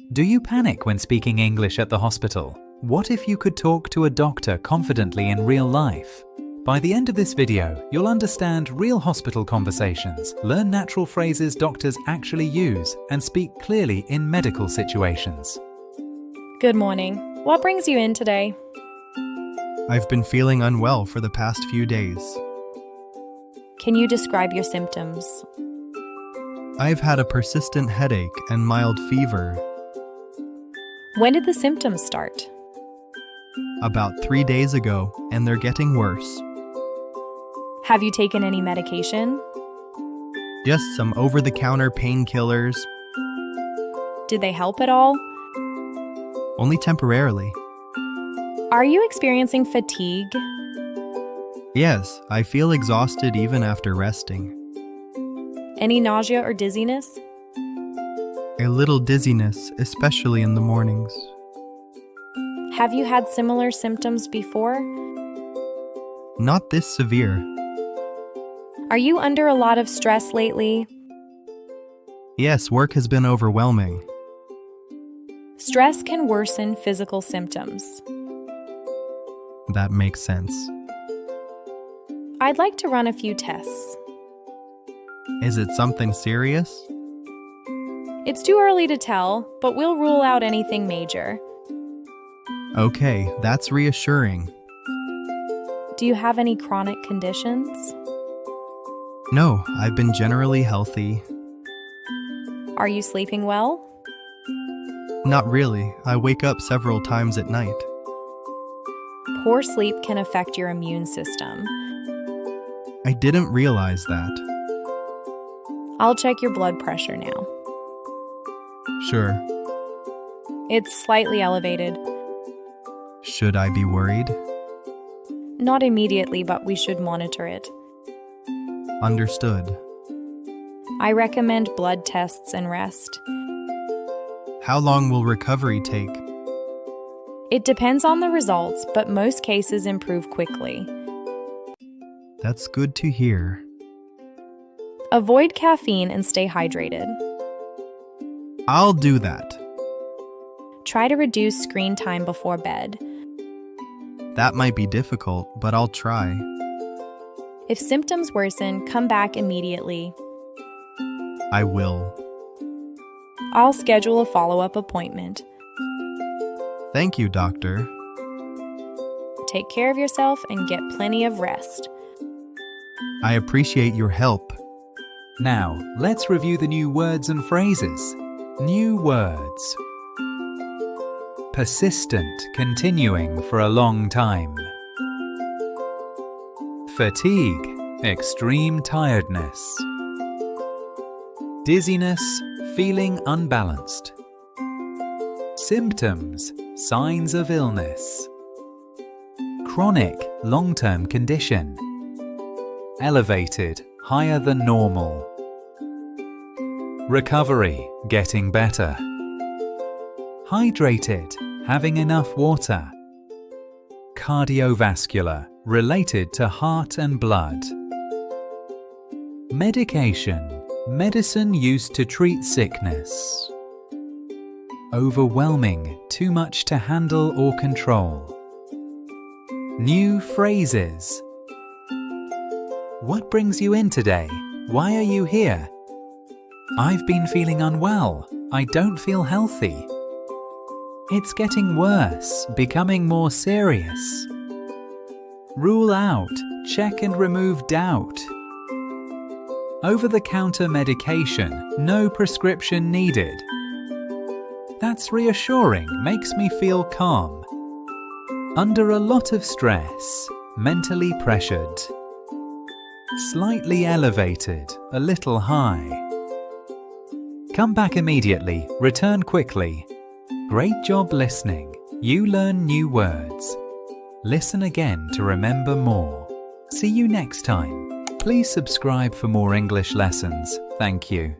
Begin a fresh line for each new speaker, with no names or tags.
Do you panic when speaking English at the hospital? What if you could talk to a doctor confidently in real life? By the end of this video, you'll understand real hospital conversations, learn natural phrases doctors actually use, and speak clearly in medical situations.
Good morning. What brings you in today?
I've been feeling unwell for the past few days.
Can you describe your symptoms?
I've had a persistent headache and mild fever.
When did the symptoms start?
About 3 days ago, and they're getting worse.
Have you taken any medication?
Just some over-the-counter painkillers,
Did they help at all?
only temporarily.
Are you experiencing fatigue?
Yes, I feel exhausted even after resting.
Any nausea or dizziness?
A little dizziness, especially in the mornings.
Have you had similar symptoms before?
Not this severe.
Are you under a lot of stress lately?
Yes, work has been overwhelming.
Stress can worsen physical symptoms.
That makes sense.
I'd like to run a few tests.
Is it something serious?
It's too early to tell, but we'll rule out anything major.
Okay, that's reassuring.
Do you have any chronic conditions?
No, I've been generally healthy.
Are you sleeping well?
Not really. I wake up several times at night.
Poor sleep can affect your immune system.
I didn't realize that.
I'll check your blood pressure now.
Sure.
It's slightly elevated.
Should I be worried?
Not immediately, but we should monitor it.
Understood.
I recommend blood tests and rest.
How long will recovery take?
It depends on the results, but most cases improve quickly.
That's good to hear.
Avoid caffeine and stay hydrated.
I'll do that.
Try to reduce screen time before bed.
That might be difficult, but I'll try.
If symptoms worsen, come back immediately.
I will.
I'll schedule a follow-up appointment.
Thank you, doctor.
Take care of yourself and get plenty of rest.
I appreciate your help.
Now, let's review the new words and phrases. New words. Persistent, continuing for a long time. Fatigue, extreme tiredness. Dizziness, feeling unbalanced. Symptoms, signs of illness. Chronic, long-term condition. Elevated, higher than normal. Recovery, getting better. Hydrated, having enough water. Cardiovascular, related to heart and blood. Medication, medicine used to treat sickness. Overwhelming, too much to handle or control. New phrases. What brings you in today? Why are you here? I've been feeling unwell. I don't feel healthy. It's getting worse, becoming more serious. Rule out, check and remove doubt. Over-the-counter medication, no prescription needed. That's reassuring, makes me feel calm. Under a lot of stress, mentally pressured. Slightly elevated, a little high. Come back immediately, return quickly. Great job listening. You learn new words. Listen again to remember more. See you next time. Please subscribe for more English lessons. Thank you.